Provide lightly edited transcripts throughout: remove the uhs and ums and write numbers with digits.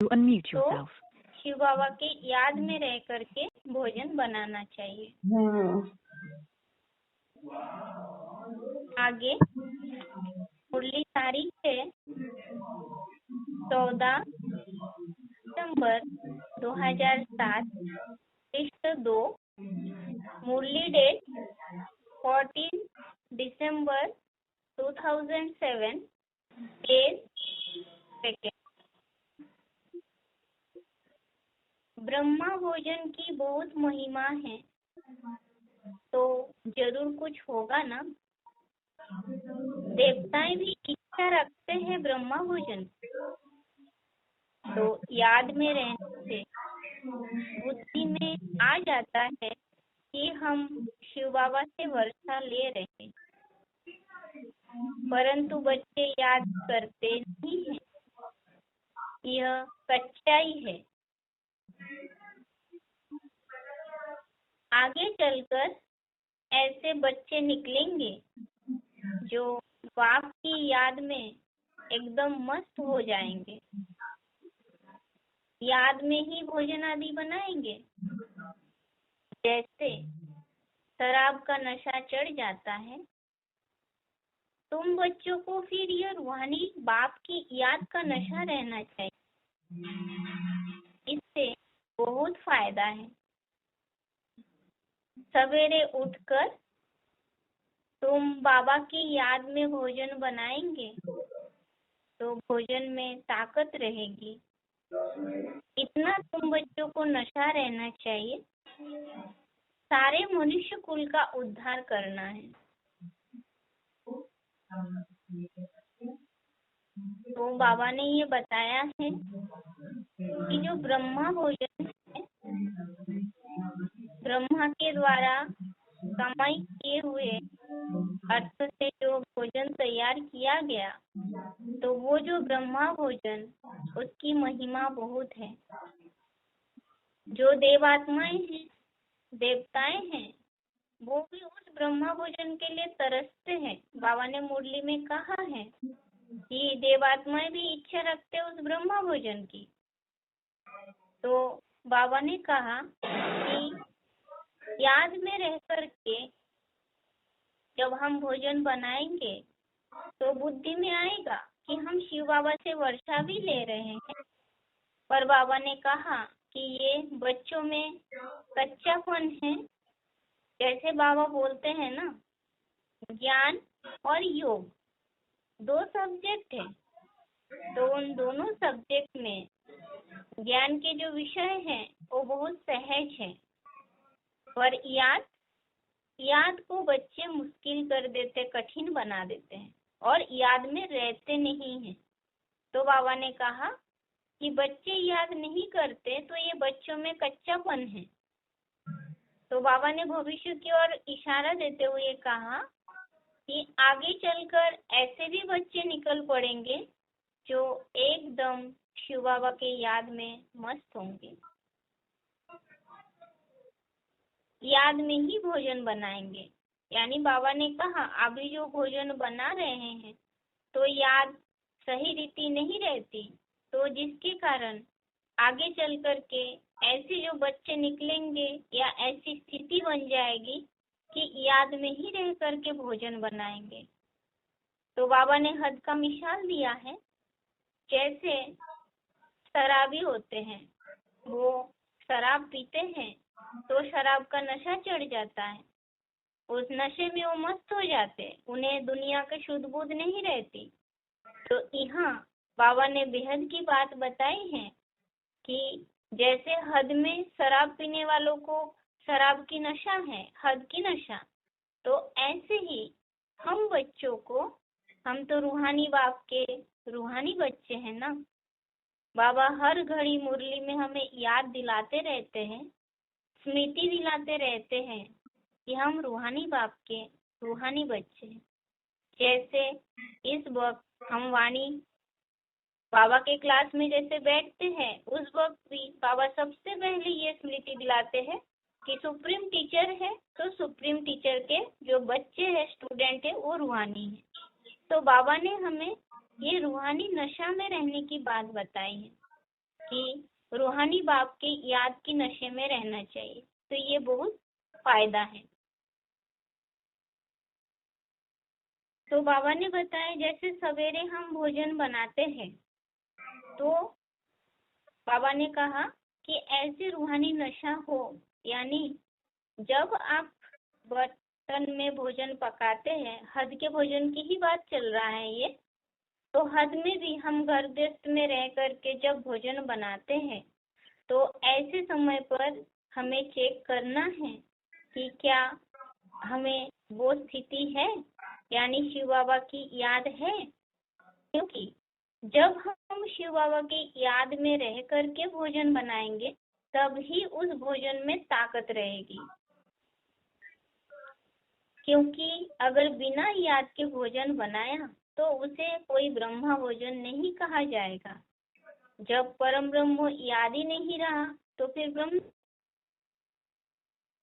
unmute तो yourself. Shiv बाबा के याद में रह करके भोजन बनाना चाहिए। आगे मुरली तारीख है 14 दिसंबर 2007 पृष्ठ 2। मुरली डेट 14 दिसंबर 2007 पेज सेकेंड। ब्रह्मा भोजन की बहुत महिमा है, तो जरूर कुछ होगा ना। देवताएं भी इच्छा रखते हैं ब्रह्मा भोजन, तो याद में रहने से बुद्धि में आ जाता है कि हम शिव बाबा से वर्षा ले रहे हैं, परंतु बच्चे याद करते नहीं हैं। यह सच्चाई है। आगे चलकर ऐसे बच्चे निकलेंगे जो बाप की याद में एकदम मस्त हो जाएंगे, याद में ही भोजन आदि बनाएंगे। जैसे शराब का नशा चढ़ जाता है, तुम बच्चों को फिर यह रूहानी बाप की याद का नशा रहना चाहिए। इससे बहुत फायदा है। सवेरे उठकर तुम बाबा की याद में भोजन बनाएंगे तो भोजन में ताकत रहेगी। इतना तुम बच्चों को नशा रहना चाहिए। सारे मनुष्य कुल का उद्धार करना है। तो बाबा ने ये बताया है कि जो ब्रह्मा भोजन है, ब्रह्मा के द्वारा कमाई किए हुए अर्थ से जो भोजन तैयार किया गया, तो वो जो ब्रह्मा भोजन, उसकी महिमा बहुत है। जो देवात्माएं हैं, देवताएं हैं, वो भी उस ब्रह्मा भोजन के लिए तरसते हैं। बाबा ने मुरली में कहा है कि देवात्माएं भी इच्छा रखते उस ब्रह्मा भोजन की। तो बाबा ने कहा कि याद में रह करके जब हम भोजन बनाएंगे तो बुद्धि में आएगा कि हम शिव बाबा से वर्षा भी ले रहे हैं। पर बाबा ने कहा कि ये बच्चों में कच्चापन है। जैसे बाबा बोलते हैं ना, ज्ञान और योग दो सब्जेक्ट है, तो उन दोनों सब्जेक्ट में ज्ञान के जो विषय हैं वो बहुत सहज है, पर याद को बच्चे मुश्किल कर देते, कठिन बना देते हैं और याद में रहते नहीं हैं। तो बाबा ने कहा कि बच्चे याद नहीं करते तो ये बच्चों में कच्चापन है। तो बाबा ने भविष्य की ओर इशारा देते हुए कहा कि आगे चलकर ऐसे भी बच्चे निकल पड़ेंगे जो एकदम शिव बाबा के याद में मस्त होंगे, याद में ही भोजन बनाएंगे। यानी बाबा ने कहा अभी जो भोजन बना रहे हैं तो याद सही रीति नहीं रहती, तो जिसके कारण आगे चल करके ऐसे जो बच्चे निकलेंगे या ऐसी स्थिति बन जाएगी कि याद में ही रह करके भोजन बनाएंगे। तो बाबा ने हद का मिसाल दिया है। जैसे शराबी होते हैं, वो शराब पीते हैं तो शराब का नशा चढ़ जाता है। उस नशे में वो मस्त हो जाते, उन्हें दुनिया की शुद्ध बुद्ध नहीं रहती। तो यहाँ बाबा ने बेहद की बात बताई है कि जैसे हद में शराब पीने वालों को शराब की नशा है, हद की नशा, तो ऐसे ही हम बच्चों को, हम तो रूहानी बाप के रूहानी बच्चे हैं ना। बाबा हर घड़ी मुरली में हमें याद दिलाते रहते हैं, स्मृति दिलाते रहते हैं कि हम रूहानी बाप के रूहानी बच्चे हैं। जैसे इस वक्त हम वाणी बाबा के क्लास में जैसे बैठते हैं, उस वक्त भी बाबा सबसे पहले ये स्मृति दिलाते हैं कि सुप्रीम टीचर है, तो सुप्रीम टीचर के जो बच्चे हैं, स्टूडेंट है, वो रूहानी है। तो बाबा ने हमें ये रूहानी नशा में रहने की बात बताई है। कि रूहानी बाप के याद की नशे में रहना चाहिए। तो ये बहुत फायदा है। तो बाबा ने बताया जैसे सवेरे हम भोजन बनाते हैं, तो बाबा ने कहा कि ऐसे रूहानी नशा हो, यानी जब आप बर्तन में भोजन पकाते हैं, हद के भोजन की ही बात चल रहा है ये, तो हद में भी हम घर गृहस्थ में रह करके जब भोजन बनाते हैं, तो ऐसे समय पर हमें चेक करना है कि क्या हमें वो स्थिति है, यानी शिव बाबा की याद है। क्योंकि जब हम शिव बाबा की याद में रह करके भोजन बनाएंगे, तब ही उस भोजन में ताकत रहेगी। क्योंकि अगर बिना याद के भोजन बनाया तो उसे कोई ब्रह्मा भोजन नहीं कहा जाएगा। जब परम ब्रह्म याद ही नहीं रहा तो फिर ब्रह्म।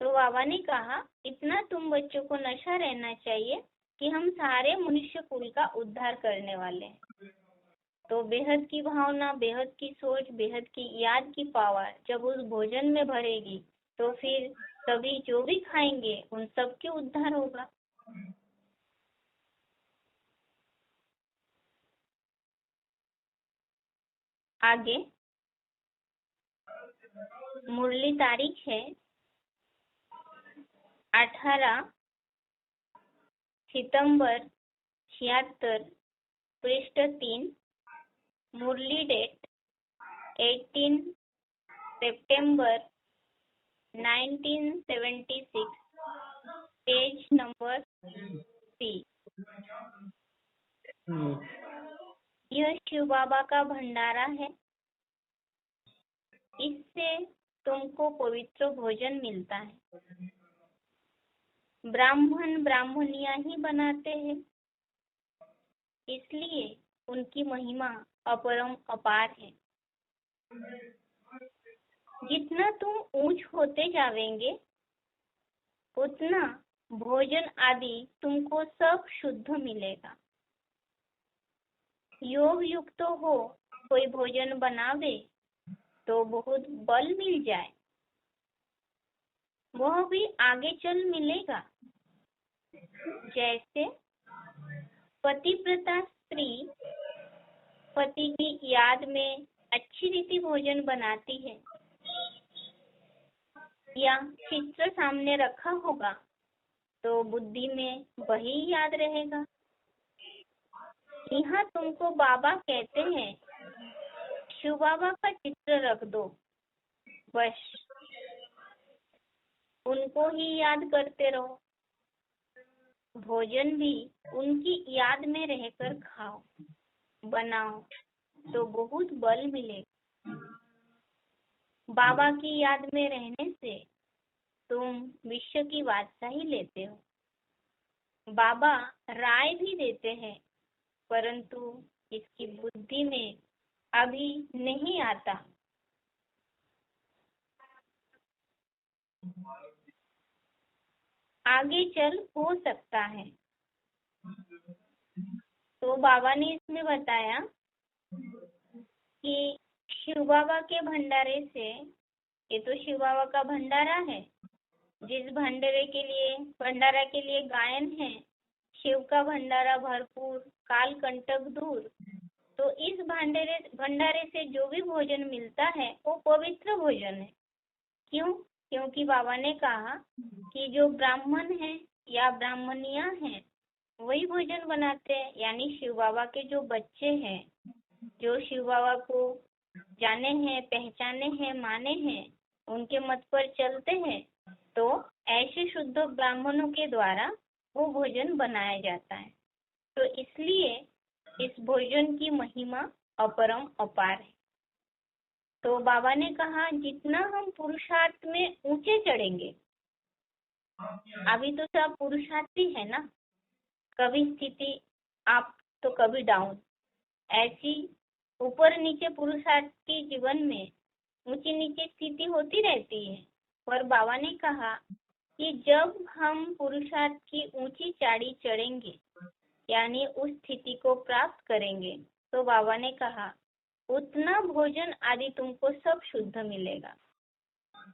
तो बाबा ने कहा इतना तुम बच्चों को नशा रहना चाहिए कि हम सारे मनुष्य कुल का उद्धार करने वाले हैं। तो बेहद की भावना, बेहद की सोच, बेहद की याद की पावर जब उस भोजन में भरेगी, तो फिर सभी जो भी खाएंगे उन सबके उद्धार होगा। आगे मुरली तारीख है 18 सितंबर 76, पृष्ठ 3, मुरली डेट 18 सितंबर 1976, पेज नंबर 3। यह शिव बाबा का भंडारा है। इससे तुमको पवित्र भोजन मिलता है। ब्राह्मण ब्राह्मणियां ही बनाते हैं, इसलिए उनकी महिमा अपरम अपार है। जितना तुम ऊंच होते जावेंगे, उतना भोजन आदि तुमको सब शुद्ध मिलेगा। योग युक्त हो कोई भोजन बनावे तो बहुत बल मिल जाए, वह भी आगे चल मिलेगा। जैसे पतिव्रता स्त्री पति की याद में अच्छी रीति भोजन बनाती है, या चित्र सामने रखा होगा तो बुद्धि में वही याद रहेगा। यहाँ तुमको बाबा कहते हैं शिव बाबा का चित्र रख दो, बस उनको ही याद करते रहो। भोजन भी उनकी याद में रहकर खाओ, बनाओ, तो बहुत बल मिलेगा। बाबा की याद में रहने से तुम विश्व की बादशाही लेते हो। बाबा राय भी देते हैं, परंतु इसकी बुद्धि में अभी नहीं आता। आगे चल हो सकता है। तो बाबा ने इसमें बताया कि शिव बाबा के भंडारे से, ये तो शिव बाबा का भंडारा है, जिस भंडारा के लिए गायन है, शिव का भंडारा भरपूर, काल कंटक दूर। तो इस भंडारे से जो भी भोजन मिलता है वो पवित्र भोजन है। क्यों? क्योंकि बाबा ने कहा कि जो ब्राह्मण है या ब्राह्मणियां हैं वही भोजन बनाते हैं, यानी शिव बाबा के जो बच्चे हैं, जो शिव बाबा को जाने हैं, पहचाने हैं, माने हैं, उनके मत पर चलते हैं, तो ऐसे शुद्ध ब्राह्मणों के द्वारा वो भोजन बनाया जाता है। तो इसलिए इस भोजन की महिमा अपरम अपार है। तो बाबा ने कहा जितना हम पुरुषार्थ में ऊंचे चढ़ेंगे, अभी तो सब पुरुषार्थी है ना, कभी स्थिति अप तो कभी डाउन, ऐसी ऊपर नीचे पुरुषार्थ के जीवन में ऊंची नीचे स्थिति होती रहती है। पर बाबा ने कहा कि जब हम पुरुषार्थ की ऊंची चाड़ी चढ़ेंगे, यानी उस स्थिति को प्राप्त करेंगे, तो बाबा ने कहा उतना भोजन आदि तुमको सब शुद्ध मिलेगा।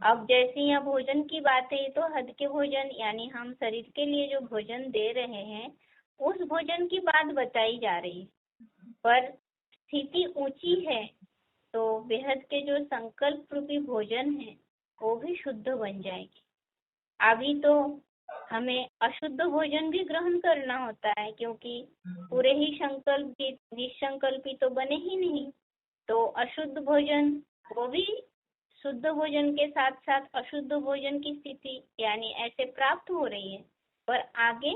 अब जैसे यहाँ भोजन की बात है, तो हद के भोजन यानी हम शरीर के लिए जो भोजन दे रहे हैं उस भोजन की बात बताई जा रही है। पर स्थिति ऊंची है तो बेहद के जो संकल्प रूपी भोजन है वो भी शुद्ध बन जाएगी। अभी तो हमें अशुद्ध भोजन भी ग्रहण करना होता है, क्योंकि पूरे ही संकल्प निसंकल्पी तो बने ही नहीं। तो अशुद्ध भोजन वो भी शुद्ध भोजन के साथ साथ अशुद्ध भोजन की स्थिति यानी ऐसे प्राप्त हो रही है। पर आगे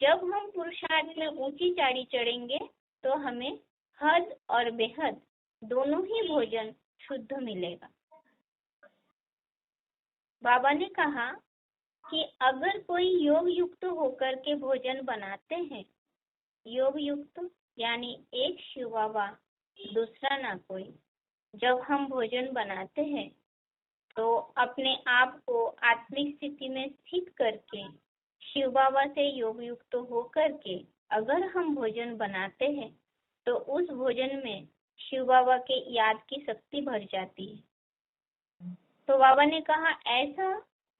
जब हम पुरुषार्थ में ऊंची चाड़ी चढ़ेंगे तो हमें हद और बेहद दोनों ही भोजन शुद्ध मिलेगा। बाबा ने कहा कि अगर कोई योग युक्त होकर के भोजन बनाते हैं, योग युक्त यानी एक शिव बाबा दूसरा ना कोई, जब हम भोजन बनाते हैं तो अपने आप को आत्मिक स्थिति में स्थित करके शिव बाबा से योग युक्त हो करके अगर हम भोजन बनाते हैं तो उस भोजन में शिव बाबा के याद की शक्ति भर जाती है। तो बाबा ने कहा ऐसा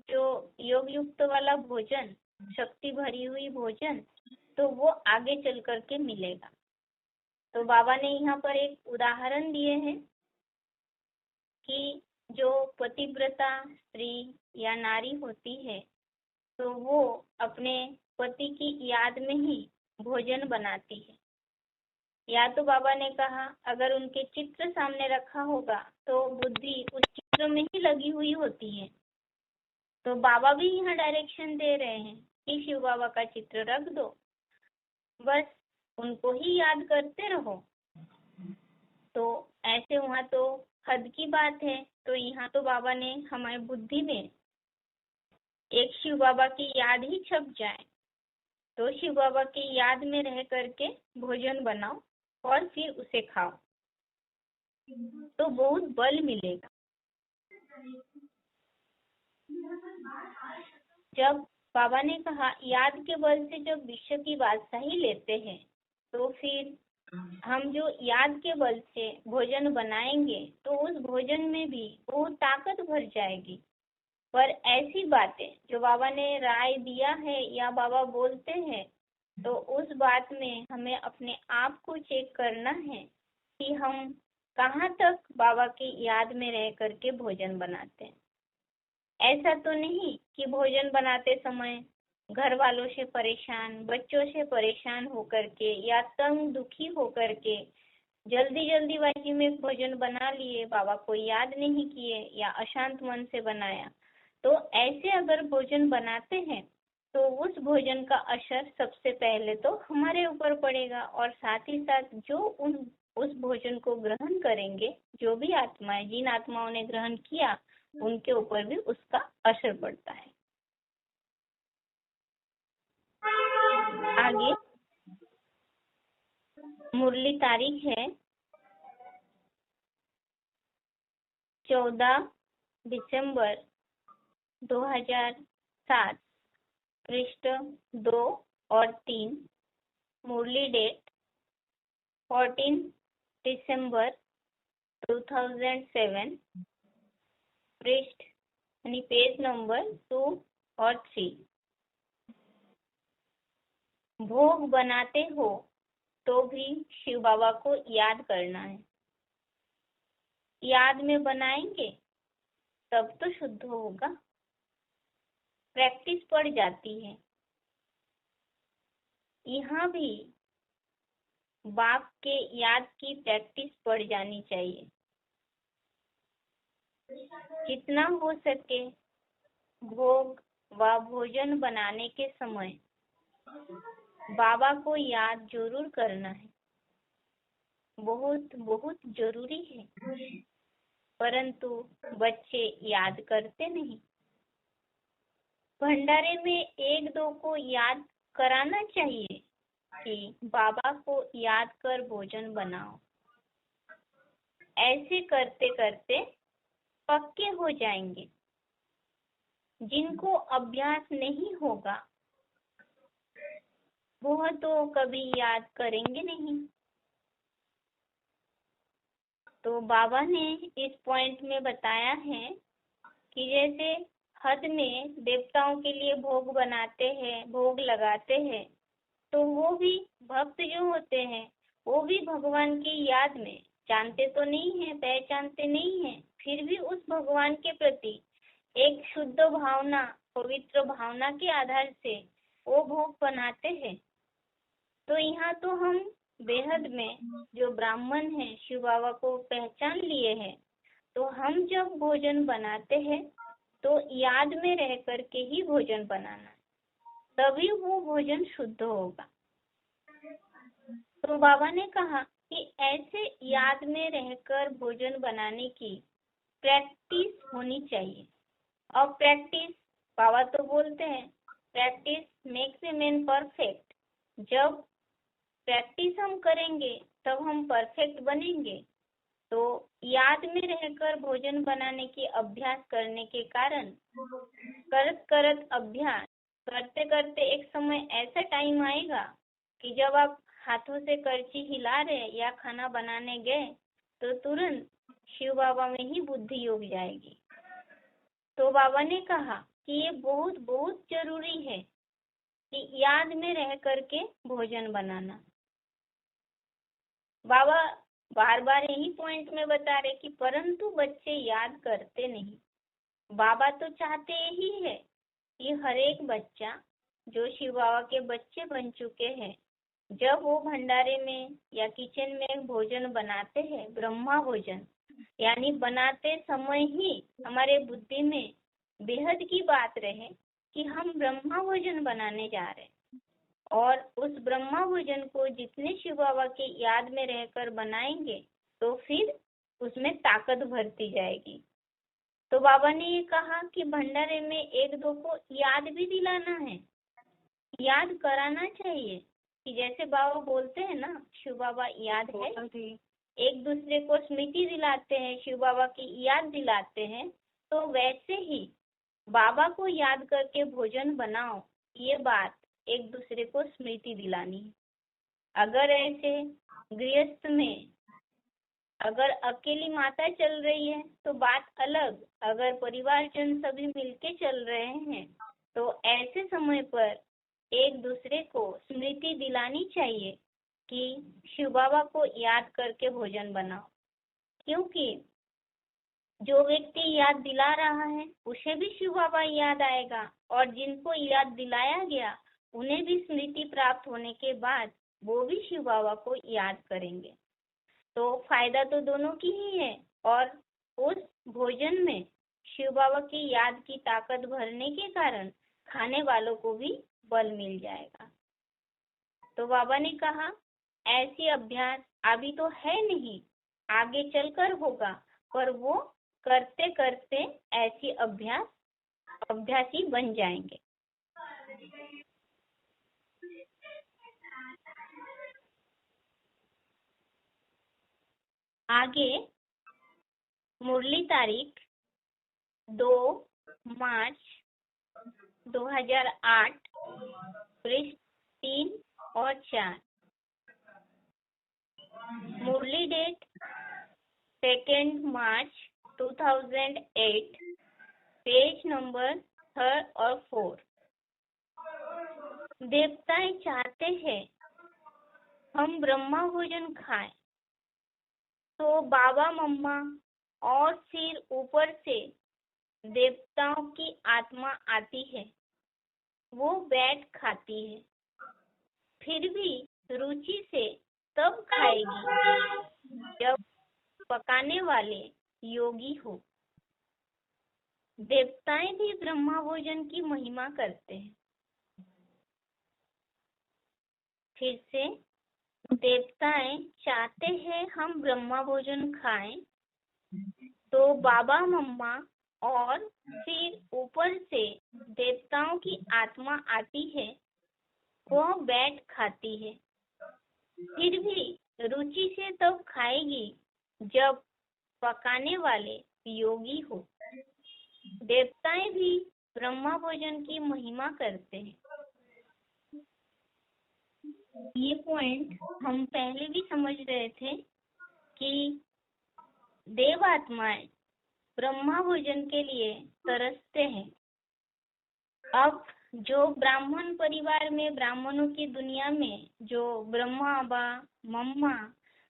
जो योग युक्त वाला भोजन, शक्ति भरी हुई भोजन, तो वो आगे चल करके मिलेगा। तो बाबा ने यहाँ पर एक उदाहरण दिए हैं कि जो पतिव्रता स्त्री या नारी होती है तो वो अपने पति की याद में ही भोजन बनाती है। या तो बाबा ने कहा अगर उनके चित्र सामने रखा होगा तो बुद्धि उस चित्र में ही लगी हुई होती है। तो बाबा भी यहाँ डायरेक्शन दे रहे हैं कि शिव बाबा का चित्र रख दो, बस उनको ही याद करते रहो। तो ऐसे वहाँ तो हद की बात है। तो यहाँ तो बाबा ने हमारी बुद्धि में एक शिव बाबा की याद ही छप जाए, तो शिव बाबा की याद में रह करके भोजन बनाओ और फिर उसे खाओ, तो बहुत बल मिलेगा। जब बाबा ने कहा याद के बल से जब विश्व की बादशाही लेते हैं तो फिर हम जो याद के बल से भोजन बनाएंगे तो उस भोजन में भी बहुत ताकत भर जाएगी। पर ऐसी बातें जो बाबा ने राय दिया है या बाबा बोलते हैं तो उस बात में हमें अपने आप को चेक करना है कि हम कहाँ तक बाबा की याद में रह करके भोजन बनाते हैं। ऐसा तो नहीं कि भोजन बनाते समय घर वालों से परेशान, बच्चों से परेशान होकर के या तंग दुखी होकर के जल्दी जल्दीबाजी में भोजन बना लिए, बाबा को याद नहीं किए या अशांत मन से बनाया। तो ऐसे अगर भोजन बनाते हैं तो उस भोजन का असर सबसे पहले तो हमारे ऊपर पड़ेगा और साथ ही साथ जो उस भोजन को ग्रहण करेंगे, जो भी आत्माएं, जिन आत्माओं ने ग्रहण किया उनके ऊपर भी उसका असर पड़ता है। आगे मुरली तारीख है 14 दिसंबर 2007, पृष्ठ 2 और 3। मुरली डेट 14 दिसंबर 2007, पृष्ठ यानी पेज नंबर 2 और 3। भोग बनाते हो तो भी शिव बाबा को याद करना है। याद में बनाएंगे तब तो शुद्ध होगा। प्रैक्टिस पड़ जाती है। यहाँ भी बाप के याद की प्रैक्टिस पड़ जानी चाहिए। जितना हो सके भोग व भोजन बनाने के समय बाबा को याद जरूर करना है। बहुत बहुत जरूरी है, परंतु बच्चे याद करते नहीं। भंडारे में एक दो को याद कराना चाहिए कि बाबा को याद कर भोजन बनाओ। ऐसे करते करते पक्के हो जाएंगे। जिनको अभ्यास नहीं होगा वह तो कभी याद करेंगे नहीं। तो बाबा ने इस पॉइंट में बताया है कि जैसे हद में देवताओं के लिए भोग बनाते हैं, भोग लगाते हैं, तो वो भी भक्त जो होते हैं वो भी भगवान की याद में जानते तो नहीं है, पहचानते नहीं है, फिर भी उस भगवान के प्रति एक शुद्ध भावना, पवित्र भावना के आधार से वो भोग बनाते हैं। तो यहाँ तो हम बेहद में जो ब्राह्मण हैं शिव बाबा को पहचान लिए हैं, तो हम जब भोजन बनाते हैं तो याद में रह करके ही भोजन बनाना, तभी वो भोजन शुद्ध होगा। तो बाबा ने कहा कि ऐसे याद में रहकर भोजन बनाने की प्रैक्टिस होनी चाहिए। और प्रैक्टिस, बाबा तो बोलते हैं practice makes a man perfect. जब प्रैक्टिस हम करेंगे तब हम परफेक्ट बनेंगे। तो याद में रहकर भोजन बनाने की अभ्यास करने के कारण करत अभ्यास करते करते एक समय ऐसा टाइम आएगा कि जब आप हाथों से करछी हिला रहे या खाना बनाने गए तो तुरंत शिव बाबा में ही बुद्धि उग जाएगी। तो बाबा ने कहा कि ये बहुत बहुत जरूरी है कि याद में रह करके भोजन बनाना। बाबा बार बार यही पॉइंट में बता रहे कि परंतु बच्चे याद करते नहीं। बाबा तो चाहते यही है कि हर एक बच्चा जो शिव बाबा के बच्चे बन चुके हैं, जब वो भंडारे में या किचन में भोजन बनाते हैं, ब्रह्मा भोजन, यानी बनाते समय ही हमारे बुद्धि में बेहद की बात रहे कि हम ब्रह्मा भोजन बनाने जा रहे हैं, और उस ब्रह्मा भोजन को जितने शिव बाबा के याद में रहकर बनाएंगे तो फिर उसमें ताकत भरती जाएगी। तो बाबा ने ये कहा कि भंडारे में एक दो को याद भी दिलाना है, याद कराना चाहिए कि जैसे बाबा बोलते हैं ना शिव बाबा याद है, एक दूसरे को स्मृति दिलाते हैं, शिव बाबा की याद दिलाते हैं। तो वैसे ही बाबा को याद करके भोजन बनाओ, ये बात एक दूसरे को स्मृति दिलानी है। अगर ऐसे गृहस्थ में अगर अकेली माता चल रही है तो बात अलग, अगर परिवारजन सभी मिलके चल रहे हैं तो ऐसे समय पर एक दूसरे को स्मृति दिलानी चाहिए कि शिव बाबा को याद करके भोजन बनाओ। क्योंकि जो व्यक्ति याद दिला रहा है उसे भी शिव बाबा याद आएगा, और जिनको याद दिलाया गया उन्हें भी स्मृति प्राप्त होने के बाद वो भी शिव बाबा को याद करेंगे। तो फायदा तो दोनों की ही है, और उस भोजन में शिव बाबा की याद की ताकत भरने के कारण खाने वालों को भी बल मिल जाएगा। तो बाबा ने कहा ऐसी अभ्यास अभी तो है नहीं, आगे चलकर होगा, पर वो करते करते ऐसी अभ्यासी बन जाएंगे। आगे मुरली तारीख 2 मार्च 2008 पृष्ठ 3 और 4। मुरली डेट 2 मार्च 2008 पेज नंबर 3 और 4। देवताएं चाहते हैं हम ब्रह्मा भोजन खाएं, तो बाबा मम्मा और फिर ऊपर से देवताओं की आत्मा आती है, वो बैठ खाती है, फिर भी रुचि से तब खाएगी जब पकाने वाले योगी हो। देवताएं भी ब्रह्मा भोजन की महिमा करते हैं। फिर से देवताएं चाहते हैं हम ब्रह्मा भोजन खाएं, तो बाबा मम्मा और फिर ऊपर से देवताओं की आत्मा आती है, वह बैठ खाती है, फिर भी रुचि से तब खाएगी जब पकाने वाले योगी हो। देवताएं भी ब्रह्मा भोजन की महिमा करते हैं। ये पॉइंट हम पहले भी समझ रहे थे कि देव आत्माएं ब्रह्मा भोजन के लिए तरसते हैं। अब जो ब्राह्मण परिवार में, ब्राह्मणों की दुनिया में जो ब्रह्मा बा, मम्मा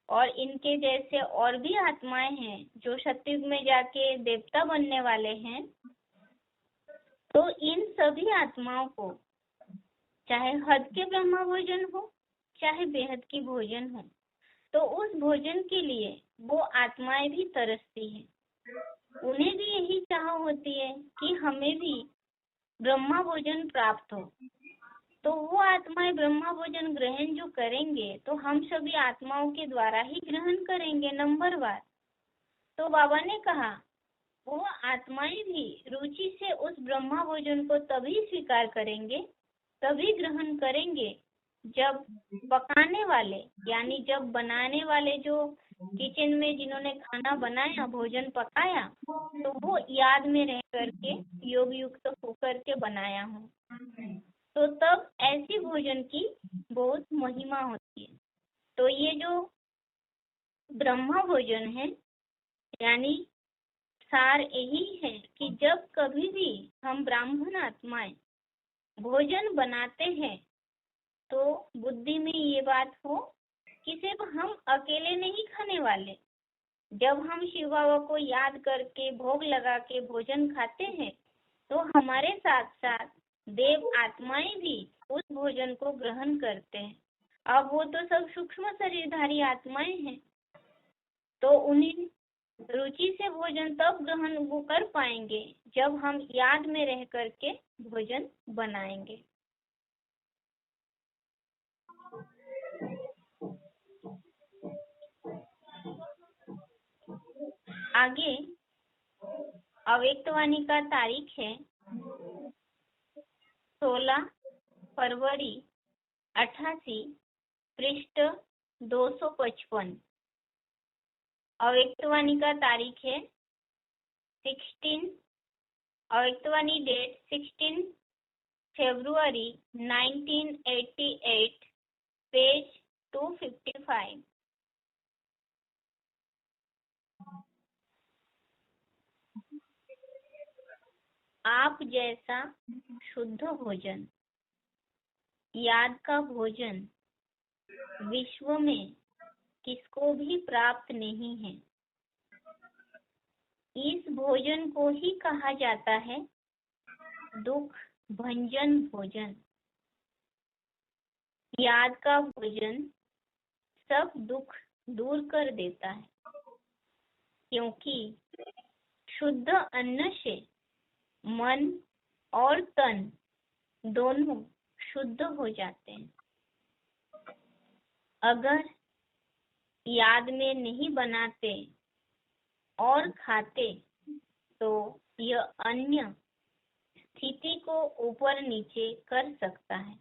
और इनके जैसे और भी आत्माएं हैं जो सतयुग में जाके देवता बनने वाले हैं, तो इन सभी आत्माओं को चाहे हद के ब्रह्मा भोजन हो चाहे बेहद की भोजन हो, तो उस भोजन के लिए वो आत्माएं भी तरसती हैं। उन्हें भी यही चाह होती है कि हमें भी ब्रह्मा भोजन प्राप्त हो। तो वो आत्माएं ब्रह्मा भोजन ग्रहण जो करेंगे तो हम सभी आत्माओं के द्वारा ही ग्रहण करेंगे नंबरवार। तो बाबा ने कहा वो आत्माएं भी रुचि से उस ब्रह्मा भोजन को तभी स्वीकार करेंगे, तभी ग्रहण करेंगे जब पकाने वाले यानी जब बनाने वाले जो किचन में जिन्होंने खाना बनाया, भोजन पकाया, तो वो याद में रह करके योग युक्त होकर के बनाया हो, तो तब ऐसी भोजन की बहुत महिमा होती है। तो ये जो ब्रह्मा भोजन है यानी सार यही है कि जब कभी भी हम ब्राह्मण आत्माएं भोजन बनाते हैं तो बुद्धि में ये बात हो कि सिर्फ हम अकेले नहीं खाने वाले। जब हम शिव बाबा को याद करके भोग लगा के भोजन खाते हैं तो हमारे साथ साथ देव आत्माएं भी उस भोजन को ग्रहण करते हैं। अब वो तो सब सूक्ष्म शरीरधारी आत्माएं हैं, तो उन्हें रुचि से भोजन तब ग्रहण वो कर पाएंगे जब हम याद में रह करके भोजन बनाएंगे। आगे अव्यक्तवाणी का तारीख है 16 फरवरी 88, पृष्ठ 255। अव्यक्तवाणी का तारीख है 16, अव्यक्तवाणी डेट 16 फरवरी 1988, पेज 255। आप जैसा शुद्ध भोजन, याद का भोजन विश्व में किसको भी प्राप्त नहीं है। इस भोजन को ही कहा जाता है दुख भंजन भोजन। याद का भोजन सब दुख दूर कर देता है, क्योंकि शुद्ध अन्न से मन और तन दोनों शुद्ध हो जाते हैं। अगर याद में नहीं बनाते और खाते तो यह अन्य स्थिति को ऊपर नीचे कर सकता है।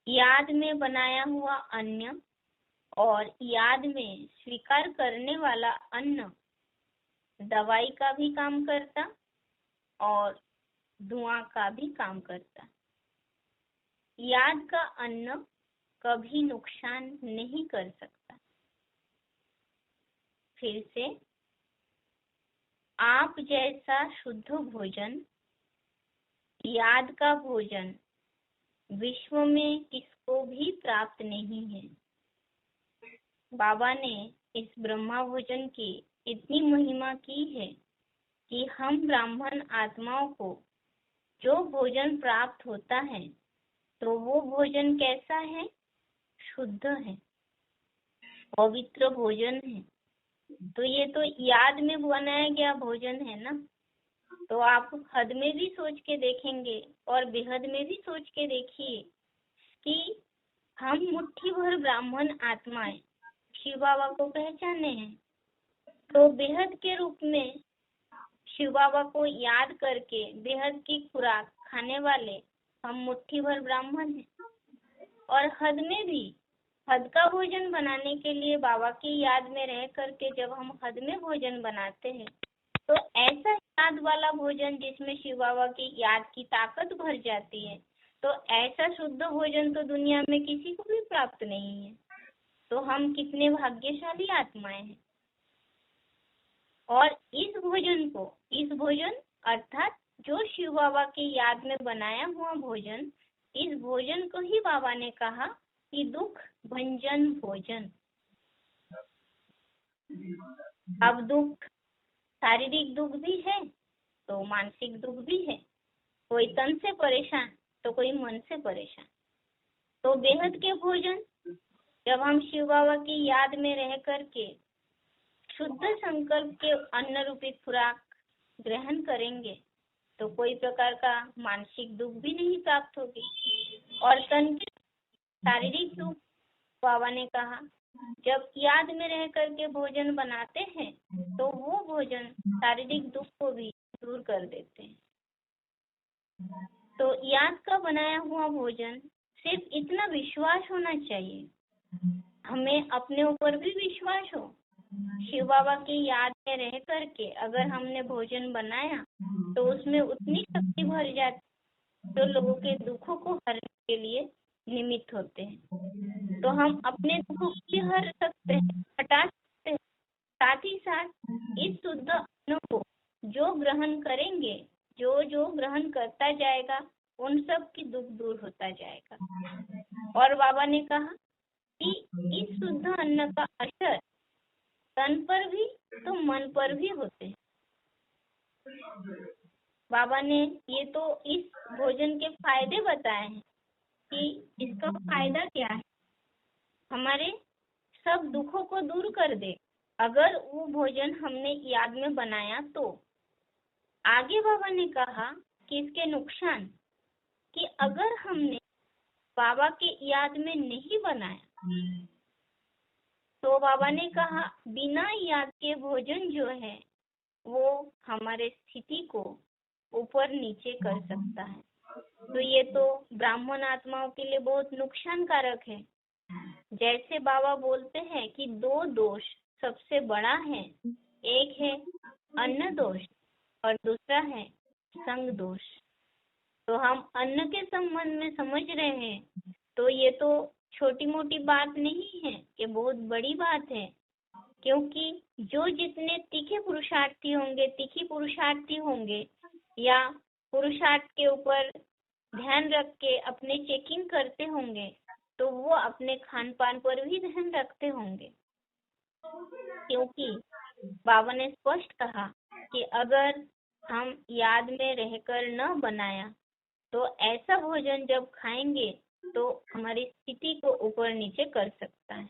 याद में बनाया हुआ अन्न और याद में स्वीकार करने वाला अन्न दवाई का भी काम करता और धुआं का भी काम करता। याद का अन्न कभी नुकसान नहीं कर सकता। फिर से, आप जैसा शुद्ध भोजन, याद का भोजन विश्व में किसको भी प्राप्त नहीं है। बाबा ने इस ब्रह्मा भोजन की इतनी महिमा की है कि हम ब्राह्मण आत्माओं को जो भोजन प्राप्त होता है तो वो भोजन कैसा है? शुद्ध है, पवित्र भोजन है। तो ये तो याद में बनाया गया भोजन है ना। तो आप हद में भी सोच के देखेंगे और बेहद में भी सोच के देखिए कि हम मुट्ठी भर ब्राह्मण आत्माएं शिव बाबा को पहचाने हैं, तो बेहद के रूप में शिव बाबा को याद करके बेहद की खुराक खाने वाले हम मुट्ठी भर ब्राह्मण हैं। और हद में भी हद का भोजन बनाने के लिए बाबा की याद में रह करके जब हम हद में भोजन बनाते हैं तो ऐसा याद वाला भोजन जिसमें शिव बाबा की याद की ताकत भर जाती है, तो ऐसा शुद्ध भोजन तो दुनिया में किसी को भी प्राप्त नहीं है। तो हम कितने भाग्यशाली आत्माएं हैं। और इस भोजन अर्थात जो शिव बाबा की याद में बनाया हुआ भोजन, इस भोजन को ही बाबा ने कहा कि दुख भंजन भोजन। अब दुख, शारीरिक दुख भी है तो मानसिक दुख भी है, कोई तन से परेशान तो कोई मन से परेशान। तो बेहद के भोजन जब हम शिव बाबा की याद में रह करके शुद्ध संकल्प के अन्न रूपी खुराक ग्रहण करेंगे तो कोई प्रकार का मानसिक दुख भी नहीं प्राप्त होगी। और तन के शारीरिक दुख बाबा ने कहा जब याद में रह करके भोजन बनाते हैं तो वो भोजन शारीरिक दुख को भी दूर कर देते हैं। तो याद का बनाया हुआ भोजन, सिर्फ इतना विश्वास होना चाहिए, हमें अपने ऊपर भी विश्वास हो। शिव बाबा की याद में रह करके अगर हमने भोजन बनाया तो उसमें उतनी शक्ति भर जाती जो लोगों के दुखों को हरने के लिए निमित्त होते हैं। तो हम अपने दुखों को भी हर सकते हैं, हटा सकते हैं। साथ ही साथ इस शुद्ध अन्न को जो ग्रहण करेंगे, जो ग्रहण करता जाएगा उन सब की दुख दूर होता जाएगा। और बाबा ने कहा कि इस शुद्ध अन्न का असर तन पर भी तो मन पर भी होते हैं। बाबा ने ये तो इस भोजन के फायदे बताए हैं कि इसका फायदा क्या है, हमारे सब दुखों को दूर कर दे अगर वो भोजन हमने याद में बनाया तो। आगे बाबा ने कहा कि इसके नुकसान, कि अगर हमने बाबा के याद में नहीं बनाया तो बाबा ने कहा बिना याद के भोजन जो है वो हमारे स्थिति को ऊपर नीचे कर सकता है। तो ये तो ब्राह्मण आत्माओं के लिए बहुत नुकसानकारक है। जैसे बाबा बोलते हैं कि दो दोष सबसे बड़ा है, एक है अन्न दोष और दूसरा है संग दोष। तो हम अन्न के संबंध में समझ रहे हैं तो ये तो छोटी मोटी बात नहीं है, ये बहुत बड़ी बात है। क्योंकि जो जितने तीखी पुरुषार्थी होंगे या पुरुषार्थ के ऊपर ध्यान रख के अपने चेकिंग करते होंगे तो वो अपने खान पान पर भी ध्यान रखते होंगे। क्योंकि बाबा ने स्पष्ट कहा कि अगर हम याद में रहकर न बनाया तो ऐसा भोजन जब खाएंगे तो हमारी स्थिति को ऊपर नीचे कर सकता है।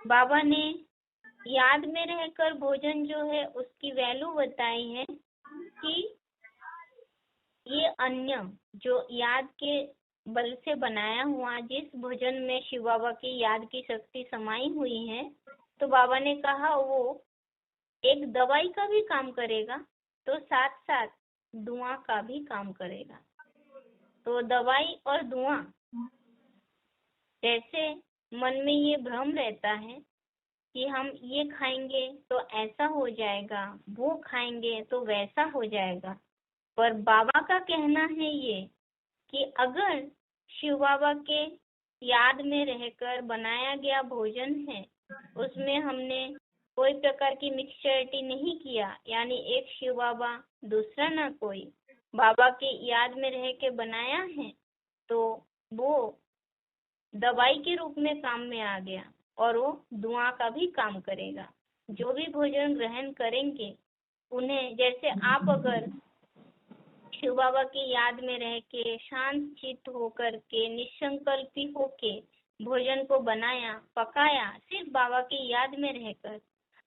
बाबा ने याद में रहकर भोजन जो है उसकी वैल्यू बताई है कि ये अन्न जो याद के बल से बनाया हुआ, जिस भोजन में शिव बाबा की याद की शक्ति समाई हुई है, तो बाबा ने कहा वो एक दवाई का भी काम करेगा तो साथ साथ धुआं का भी काम करेगा। तो दवाई और धुआं, जैसे मन में ये भ्रम रहता है कि हम ये खाएंगे तो ऐसा हो जाएगा, वो खाएंगे तो वैसा हो जाएगा, पर बाबा का कहना है ये कि अगर शिव बाबा के याद में रहकर बनाया गया भोजन है उसमें हमने कोई प्रकार की मिक्सचरिटी नहीं किया, यानी एक शिव बाबा दूसरा ना कोई, बाबा के याद में रह के बनाया है तो वो दवाई के रूप में काम में आ गया और वो दुआ का भी काम करेगा। जो भी भोजन ग्रहण करेंगे उन्हें, जैसे आप अगर शिव बाबा की याद में रह के शांत चित्त होकर के निसंकल्पी होके भोजन को बनाया पकाया सिर्फ बाबा की याद में रहकर,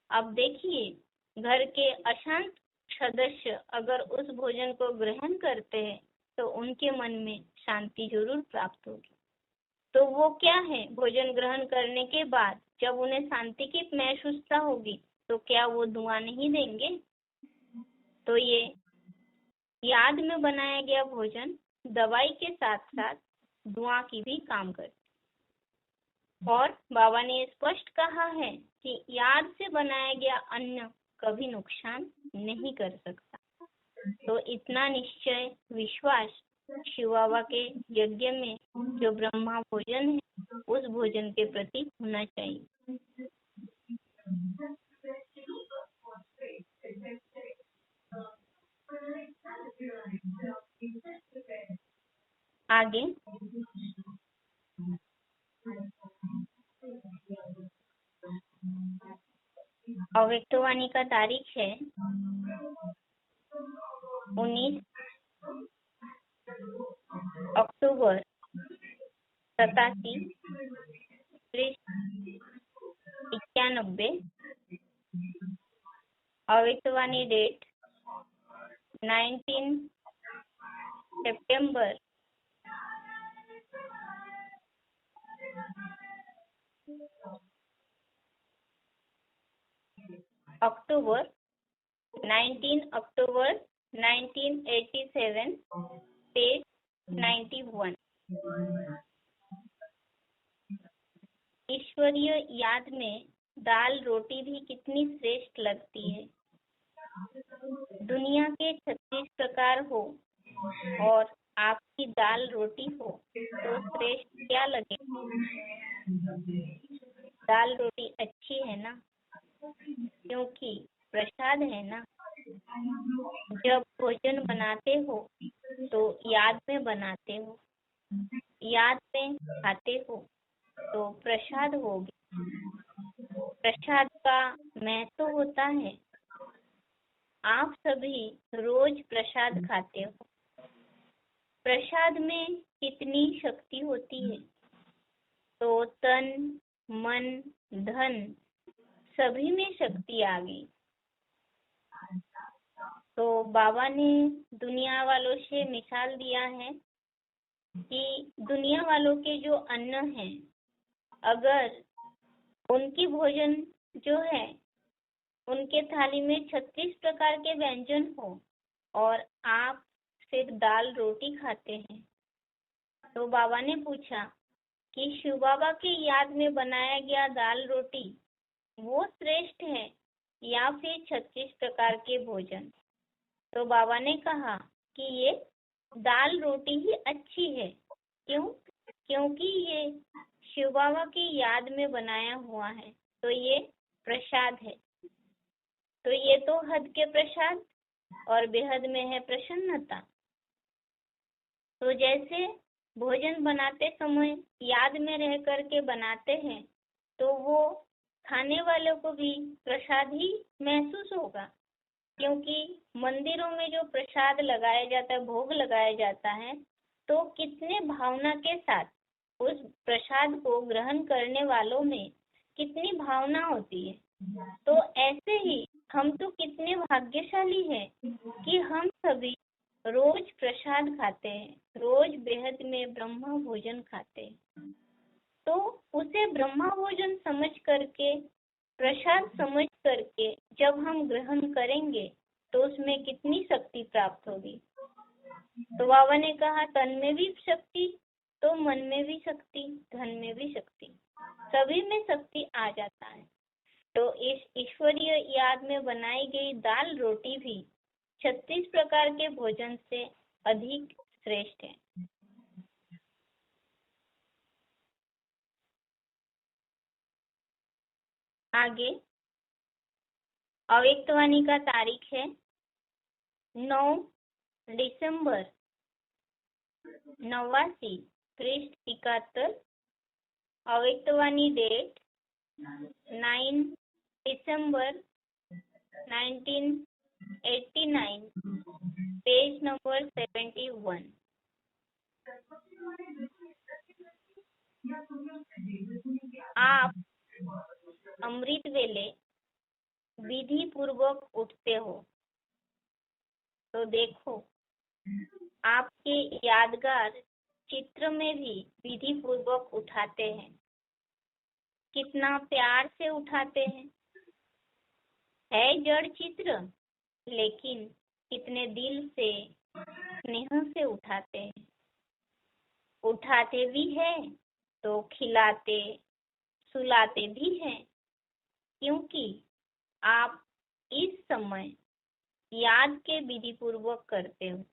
अब देखिए घर के अशांत सदस्य अगर उस भोजन को ग्रहण करते हैं तो उनके मन में शांति जरूर प्राप्त होगी। तो वो क्या है, भोजन ग्रहण करने के बाद जब उन्हें शांति की महसूसता होगी तो क्या वो दुआ नहीं देंगे। तो ये याद में बनाया गया भोजन दवाई के साथ साथ दुआ की भी काम करती। और बाबा ने स्पष्ट कहा है कि याद से बनाया गया अन्न कभी नुकसान नहीं कर सकता। तो इतना निश्चय विश्वास शिव बाबा के यज्ञ में जो ब्रह्मा भोजन है उस भोजन के प्रति होना चाहिए। आगे अव्यक्तवाणी का तारीख है 19 अक्टूबर 87 91। अव्यक्तवाणी डेट 19 सितंबर अक्टूबर 19 अक्टूबर 1987 पेज 91। ईश्वरीय याद में दाल रोटी भी कितनी श्रेष्ठ लगती है। दुनिया के 36 प्रकार हो और आपकी दाल रोटी हो तो श्रेष्ठ क्या लगे। दाल रोटी अच्छी है ना, क्योंकि प्रसाद है ना। जब भोजन बनाते हो तो याद में बनाते हो, याद में खाते हो तो प्रसाद होगी। प्रसाद का महत्व होता है। आप सभी रोज प्रसाद खाते हो। प्रसाद में कितनी शक्ति होती है। तो तन मन धन सभी में शक्ति आ गई। तो बाबा ने दुनिया वालों से मिसाल दिया है कि दुनिया वालों के जो अन्न है, अगर उनकी भोजन जो है उनके थाली में 36 प्रकार के व्यंजन हो और आप सिर्फ दाल रोटी खाते हैं, तो बाबा ने पूछा कि शिव बाबा के याद में बनाया गया दाल रोटी वो श्रेष्ठ है या फिर 36 प्रकार के भोजन। तो बाबा ने कहा कि ये दाल रोटी ही अच्छी है। क्यों? क्योंकि ये शिव बाबा की याद में बनाया हुआ है, तो ये प्रसाद है। तो ये तो हद के प्रसाद और बेहद में है प्रसन्नता। तो जैसे भोजन बनाते समय याद में रह करके बनाते हैं, तो वो खाने वालों को भी प्रसाद ही महसूस होगा। क्योंकि मंदिरों में जो प्रसाद लगाया जाता है, भोग लगाया जाता है, तो कितने भावना के साथ उस प्रसाद को ग्रहण करने वालों में कितनी भावना होती है। तो ऐसे ही हम तो कितने भाग्यशाली हैं कि हम सभी रोज प्रसाद खाते हैं, रोज बेहद में ब्रह्म भोजन खाते हैं। तो उसे ब्रह्मा भोजन समझ करके, प्रसाद समझ करके जब हम ग्रहण करेंगे तो उसमें कितनी शक्ति प्राप्त होगी। तो बाबा ने कहा तन में भी शक्ति, तो मन में भी शक्ति, धन में भी शक्ति, सभी में शक्ति आ जाता है। तो इस ईश्वरीय याद में बनाई गई दाल रोटी भी 36 प्रकार के भोजन से अधिक श्रेष्ठ है। आगे अव्यक्तवाणी का तारीख है 9 दिसंबर 89 पृष्ठ 71। अव्यक्तवाणी डेट 9 दिसंबर 1989 पेज नंबर 71। आप अमृत वेले विधि पूर्वक उठते हो, तो देखो आपके यादगार चित्र में भी विधि पूर्वक उठाते हैं। कितना प्यार से उठाते हैं। है जड़ चित्र, लेकिन कितने दिल से स्नेह से उठाते हैं। उठाते भी है तो खिलाते सुलाते भी हैं, क्योंकि आप इस समय याद के विधि पूर्वक करते हो।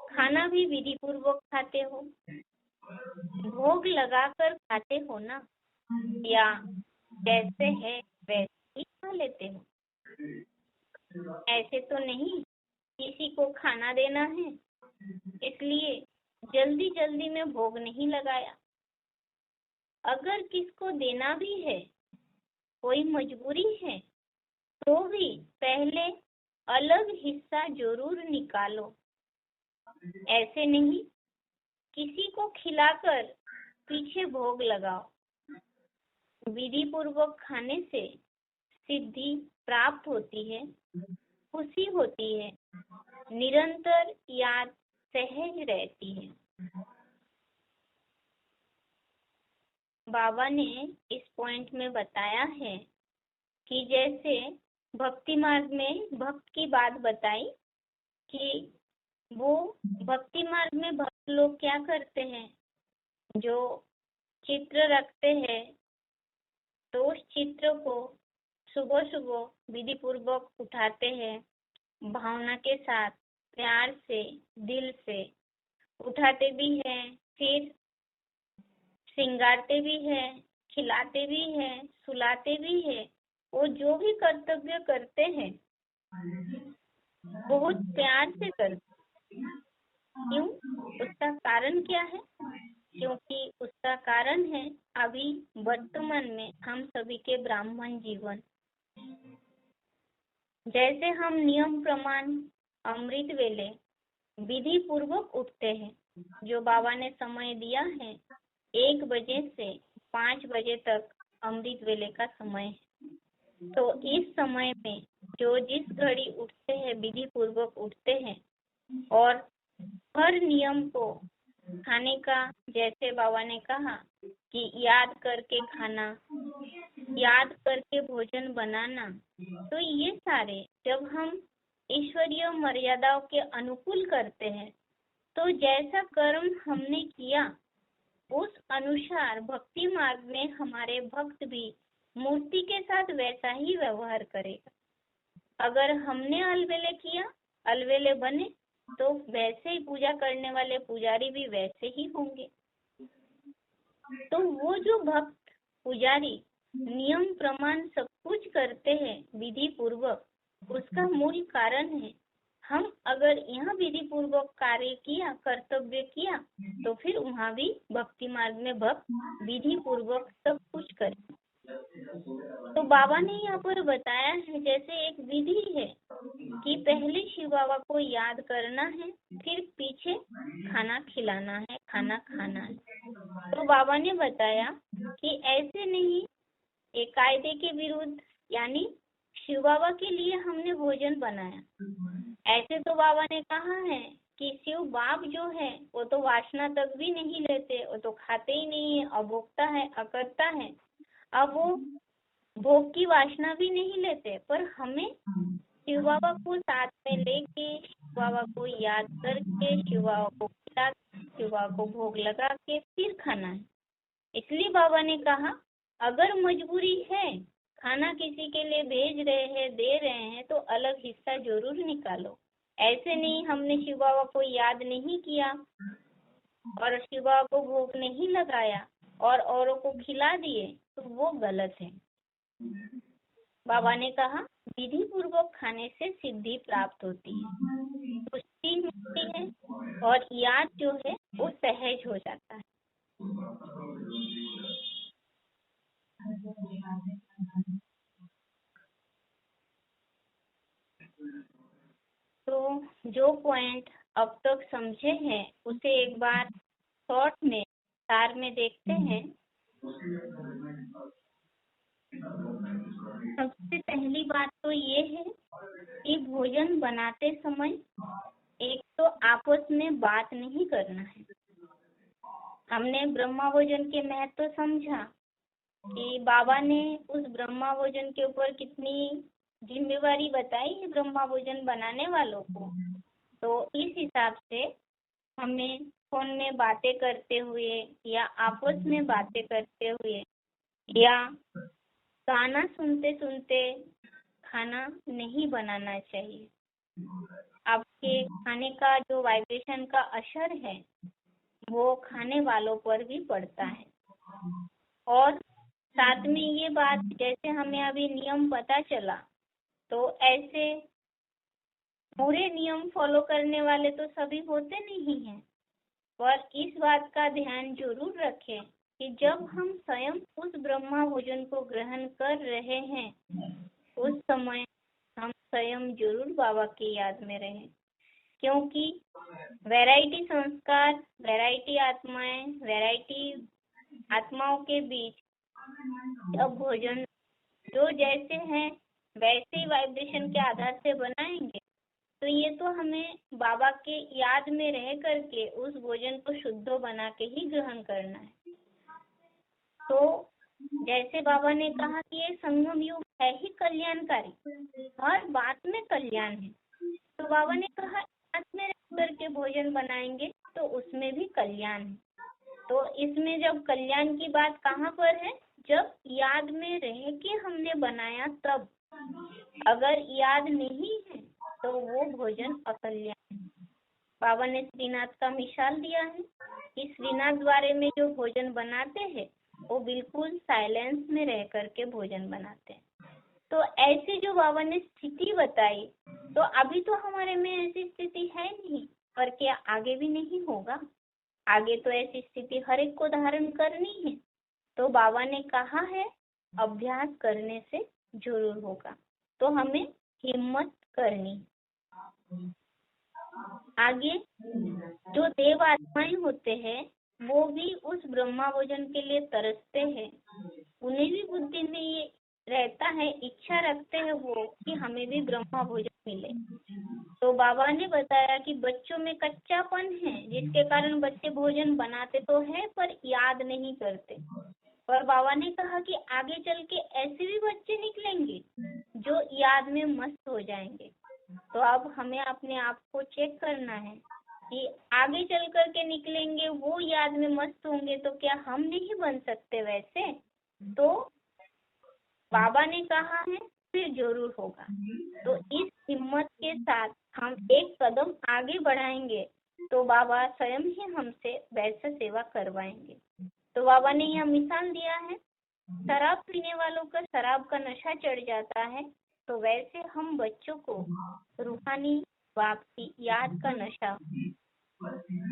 खाना भी विधि पूर्वक खाते हो, भोग लगाकर खाते हो ना, या जैसे है वैसे ही खा लेते हो। ऐसे तो नहीं किसी को खाना देना है, इसलिए में भोग नहीं लगाया। अगर किसको देना भी है, कोई मजबूरी है, तो भी पहले अलग हिस्सा जरूर निकालो। ऐसे नहीं किसी को खिलाकर पीछे भोग लगाओ। विधि पूर्वक खाने से सिद्धि प्राप्त होती है, खुशी होती है, निरंतर याद सहज रहती है। बाबा ने इस पॉइंट में बताया है कि जैसे भक्ति मार्ग में भक्त की बात बताई कि वो भक्ति मार्ग में भक्त लोग क्या करते हैं, जो चित्र रखते हैं तो उस चित्र को सुबह सुबह विधि पूर्वक उठाते हैं, भावना के साथ प्यार से दिल से उठाते भी हैं, फिर श्रृंगारते भी हैं, खिलाते भी हैं, सुलाते भी हैं। वो जो भी कर्तव्य करते हैं बहुत प्यार से करते हैं। क्यों? उसका कारण क्या है? क्योंकि उसका कारण है अभी वर्तमान में हम सभी के ब्राह्मण जीवन। जैसे हम नियम प्रमाण अमृत वेले विधि पूर्वक उठते हैं, जो बाबा ने समय दिया है 1 बजे से 5 बजे तक अमृत वेले का समय है। तो इस समय में जो जिस घड़ी उठते हैं विधि पूर्वक उठते हैं और हर नियम को खाने का, जैसे बाबा ने कहा कि याद करके खाना, याद करके भोजन बनाना, तो ये सारे जब हम ईश्वरीय मर्यादाओं के अनुकूल करते हैं तो जैसा कर्म हमने किया उस अनुसार भक्ति मार्ग में हमारे भक्त भी मूर्ति के साथ वैसा ही व्यवहार करेगा। अगर हमने अलवेले किया, अलवेले बने, तो वैसे ही पूजा करने वाले पुजारी भी वैसे ही होंगे। तो वो जो भक्त पुजारी नियम प्रमाण सब कुछ करते हैं विधि पूर्वक, उसका मूल कारण है हम अगर यहाँ विधि पूर्वक कार्य किया, कर्तव्य किया, तो फिर वहाँ भी भक्ति मार्ग में भक्त विधि पूर्वक सब कुछ करें। तो बाबा ने यहाँ पर बताया है जैसे एक विधि है कि पहले शिव बाबा को याद करना है, फिर पीछे खाना खिलाना है, खाना खाना है। तो बाबा ने बताया कि ऐसे नहीं, एक कायदे के विरुद्ध, यानी शिव बाबा के लिए हमने भोजन बनाया। ऐसे तो बाबा ने कहा है कि शिव बाप जो है वो तो वासना तक भी नहीं लेते, वो तो खाते ही नहीं है, अभोक्ता है, अकर्ता है। अब वो भोग की वासना भी नहीं लेते, पर हमें शिव बाबा को साथ में लेके, शिव बाबा को याद करके, शिव बाबा को खिला, शिव बाबा को भोग लगा के फिर खाना है। इसलिए बाबा ने कहा अगर मजबूरी है, खाना किसी के लिए भेज रहे हैं, दे रहे हैं, तो अलग हिस्सा जरूर निकालो। ऐसे नहीं हमने शिव बाबा को याद नहीं किया और शिव बाबा को भोग नहीं लगाया और औरों को खिला दिए, तो वो गलत है। बाबा ने कहा विधि पूर्वक खाने से सिद्धि प्राप्त होती है, पुष्टि मिलती है और याद जो है वो सहज हो जाता है। तो जो पॉइंट अब तक समझे हैं उसे एक बार शॉर्ट में सार में देखते हैं। सबसे पहली बात तो ये है कि भोजन बनाते समय एक तो आपस में बात नहीं करना है। हमने ब्रह्मा भोजन के महत्व समझा कि बाबा ने उस ब्रह्मा भोजन के ऊपर कितनी जिम्मेवारी बताई है ब्रह्मा भोजन बनाने वालों को। तो इस हिसाब से हमें फोन में बातें करते हुए या आपस में बातें करते हुए या गाना सुनते सुनते खाना नहीं बनाना चाहिए। आपके खाने का जो वाइब्रेशन का असर है वो खाने वालों पर भी पड़ता है। और साथ में ये बात, जैसे हमें अभी नियम पता चला, तो ऐसे पूरे नियम फॉलो करने वाले तो सभी होते नहीं हैं। पर इस बात का ध्यान जरूर रखें कि जब हम स्वयं उस ब्रह्मा भोजन को ग्रहण कर रहे हैं उस समय हम स्वयं जरूर बाबा की याद में रहें, क्योंकि वैरायटी संस्कार, वैरायटी आत्माएं, वैरायटी आत्माओं के बीच जब भोजन जो जैसे हैं वैसे ही वाइब्रेशन के आधार से बनाएंगे, तो ये तो हमें बाबा के याद में रह करके उस भोजन को शुद्ध बना के ही ग्रहण करना है। तो जैसे बाबा ने कहा कि ये संगम युग है ही कल्याणकारी, हर बात में कल्याण है, तो बाबा ने कहा याद में रह करके भोजन बनाएंगे तो उसमें भी कल्याण है। तो इसमें जब कल्याण की बात कहाँ पर है, जब याद में रह के हमने बनाया तब, अगर याद नहीं है तो वो भोजन अकल्याण है। बाबा ने श्रीनाथ का मिसाल दिया है कि श्रीनाथ द्वारे में जो भोजन बनाते हैं वो बिल्कुल साइलेंस में रह करके भोजन बनाते हैं। तो ऐसी जो बाबा ने स्थिति बताई, तो अभी तो हमारे में ऐसी स्थिति है नहीं, और क्या आगे भी नहीं होगा? आगे तो ऐसी स्थिति हर एक को धारण करनी है। तो बाबा ने कहा है अभ्यास करने से जरूर होगा, तो हमें हिम्मत करनी। आगे जो देव आत्माएं होते हैं वो भी उस ब्रह्मा भोजन के लिए तरसते हैं, उन्हें भी बुद्धि में ये रहता है, इच्छा रखते हैं वो कि हमें भी ब्रह्मा भोजन मिले। तो बाबा ने बताया कि बच्चों में कच्चापन है जिसके कारण बच्चे भोजन बनाते तो है पर याद नहीं करते। और बाबा ने कहा कि आगे चल के ऐसे भी बच्चे निकलेंगे जो याद में मस्त हो जाएंगे। तो अब हमें अपने आप को चेक करना है कि आगे चल कर के निकलेंगे वो याद में मस्त होंगे, तो क्या हम नहीं बन सकते वैसे? तो बाबा ने कहा है फिर जरूर होगा। तो इस हिम्मत के साथ हम एक कदम आगे बढ़ाएंगे तो बाबा स्वयं ही हमसे वैसा सेवा करवाएंगे। तो बाबा ने यह मिसाल दिया है, शराब पीने वालों का शराब का नशा चढ़ जाता है, तो वैसे हम बच्चों को रूहानी वापसी याद का नशा,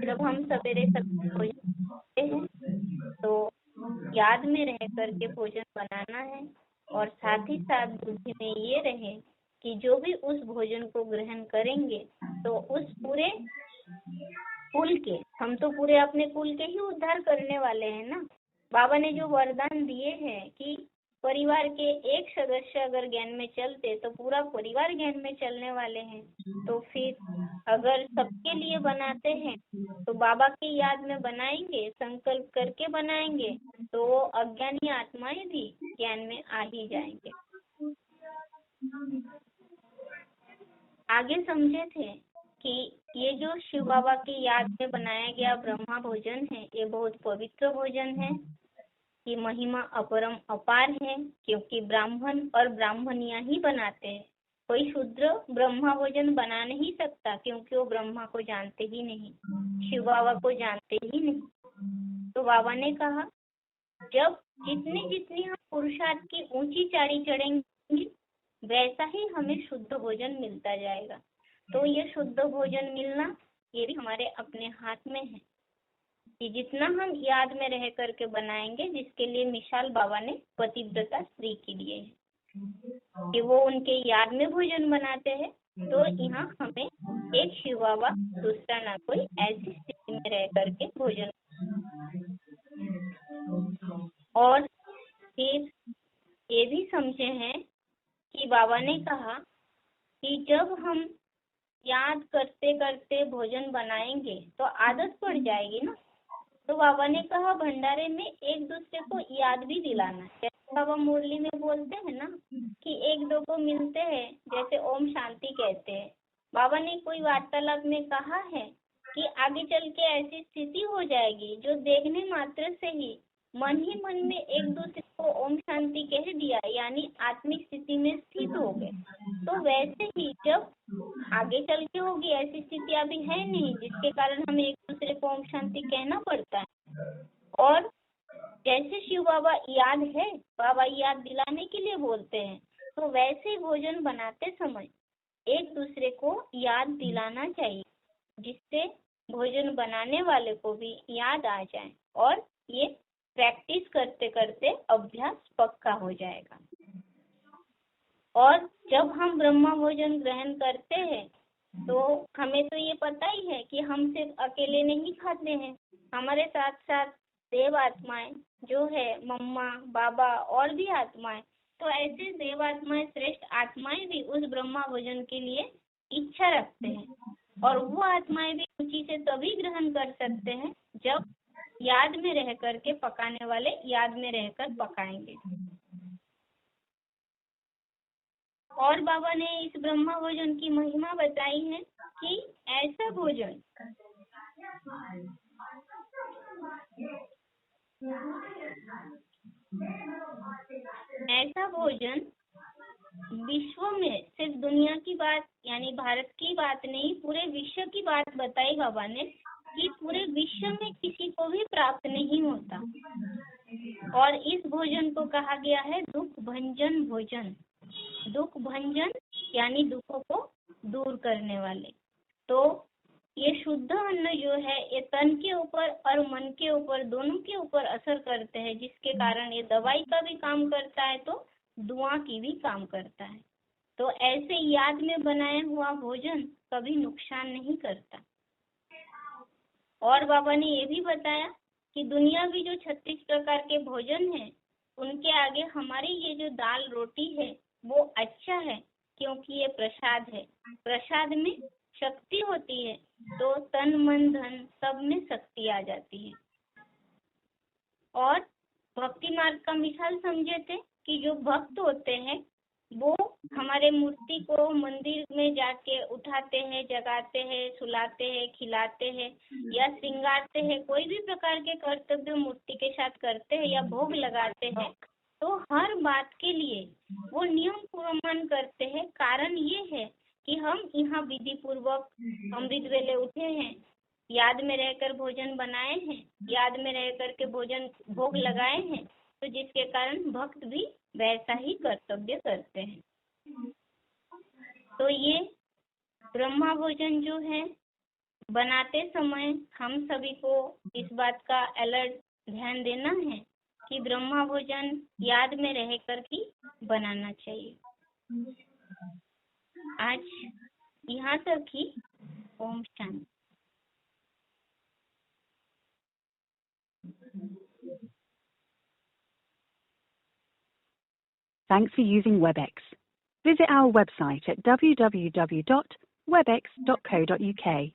जब हम सवेरे भोजन करते हैं तो याद में रह करके भोजन बनाना है, और साथ ही साथ बुद्धि में ये रहे कि जो भी उस भोजन को ग्रहण करेंगे तो उस पूरे कुल के, हम तो पूरे अपने कुल के ही उद्धार करने वाले हैं ना। बाबा ने जो वरदान दिए हैं कि परिवार के एक सदस्य अगर ज्ञान में चलते तो पूरा परिवार ज्ञान में चलने वाले हैं। तो फिर अगर सबके लिए बनाते हैं तो बाबा की याद में बनाएंगे, संकल्प करके बनाएंगे, तो वो अज्ञानी आत्माएं भी ज्ञान में आ ही जाएंगे। आगे समझे थे कि ये जो शिव बाबा की याद में बनाया गया ब्रह्मा भोजन है ये बहुत पवित्र भोजन है, की महिमा अपरम अपार है, क्योंकि ब्राह्मण और ब्राह्मणियां ही बनाते हैं। कोई शूद्र ब्रह्मा भोजन बना नहीं सकता, क्योंकि वो ब्रह्मा को जानते ही नहीं, शिव बाबा को जानते ही नहीं। तो बाबा ने कहा जब जितनी हम पुरुषार्थ की ऊंची चाड़ी चढ़ेंगे वैसा ही हमें शुद्ध भोजन मिलता जाएगा। तो ये शुद्ध भोजन मिलना ये भी हमारे अपने हाथ में है कि जितना हम याद में रह करके बनाएंगे, जिसके लिए मिसाल बाबा ने पतिव्रता स्त्री की दिए है कि वो उनके याद में भोजन बनाते हैं। तो यहाँ हमें एक शिव बाबा दूसरा ना कोई ऐसी स्थिति में रह करके भोजन। और फिर ये भी समझे हैं कि बाबा ने कहा कि जब हम याद करते करते भोजन बनाएंगे तो आदत पड़ जाएगी ना। तो बाबा ने कहा भंडारे में एक दूसरे को याद भी दिलाना। जैसे बाबा मुरली में बोलते हैं ना कि एक दो को मिलते हैं, जैसे ओम शांति कहते हैं। बाबा ने कोई वार्तालाप में कहा है कि आगे चल के ऐसी स्थिति हो जाएगी जो देखने मात्र से ही मन में एक दूसरे को ओम शांति कह दिया, यानी आत्मिक स्थिति में स्थित हो गए। तो वैसे ही जब आगे चल के होगी ऐसी स्थिति अभी है नहीं, जिसके कारण हमें एक दूसरे को ओम शांति कहना पड़ता है। और जैसे शिव बाबा याद है, बाबा याद दिलाने के लिए बोलते हैं, तो वैसे ही भोजन बनाते समय एक दूसरे को याद दिलाना चाहिए, जिससे भोजन बनाने वाले को भी याद आ जाए और ये प्रैक्टिस करते करते अभ्यास पक्का हो जाएगा। और जब हम ब्रह्मा भोजन ग्रहण करते हैं तो हमें तो ये पता ही है कि हम सिर्फ अकेले नहीं खाते हैं, हमारे साथ साथ देव आत्माएं जो है मम्मा बाबा और भी आत्माएं, तो ऐसे देव आत्माएं श्रेष्ठ आत्माएं भी उस ब्रह्मा भोजन के लिए इच्छा रखते हैं और वो आत्माएं भी रुचि से तभी ग्रहण कर सकते हैं जब याद में रह करके पकाने वाले याद में रहकर पकाएंगे। और बाबा ने इस ब्रह्मा भोजन की महिमा बताई है कि ऐसा भोजन विश्व में सिर्फ दुनिया की बात यानी भारत की बात नहीं, पूरे विश्व की बात बताई बाबा ने कि पूरे विश्व में किसी को भी प्राप्त नहीं होता। और इस भोजन को कहा गया है दुख भंजन भोजन। दुख भंजन यानी दुखों को दूर करने वाले। तो ये शुद्ध अन्न जो है ये तन के ऊपर और मन के ऊपर दोनों के ऊपर असर करते हैं, जिसके कारण ये दवाई का भी काम करता है तो दुआ की भी काम करता है। तो ऐसे याद में बनाया हुआ भोजन कभी नुकसान नहीं करता। और बाबा ने ये भी बताया कि दुनिया भी जो 36 प्रकार के भोजन है उनके आगे हमारी ये जो दाल रोटी है वो अच्छा है, क्योंकि ये प्रसाद है। प्रसाद में शक्ति होती है तो तन मन धन सब में शक्ति आ जाती है। और भक्ति मार्ग का मिसाल समझे थे कि जो भक्त होते हैं वो हमारे मूर्ति को मंदिर में जाके उठाते हैं, जगाते हैं, सुलाते हैं, खिलाते हैं या श्रृंगारते हैं, कोई भी प्रकार के कर्तव्य मूर्ति के साथ करते हैं या भोग लगाते हैं, तो हर बात के लिए वो नियम पूर्वमान करते हैं। कारण ये है कि हम यहाँ विधि पूर्वक अमृत वेले उठे हैं, याद में रहकर भोजन बनाए हैं, याद में रह करके भोजन भोग लगाए हैं, तो जिसके कारण भक्त भी वैसा ही कर्तव्य करते हैं। तो ये ब्रह्मा भोजन जो है बनाते समय हम सभी को इस बात का अलर्ट ध्यान देना है कि ब्रह्मा भोजन याद में रह कर ही बनाना चाहिए। आज यहाँ तक ही। Om Shanti. Thanks for using WebEx. Visit our website at www.webex.co.uk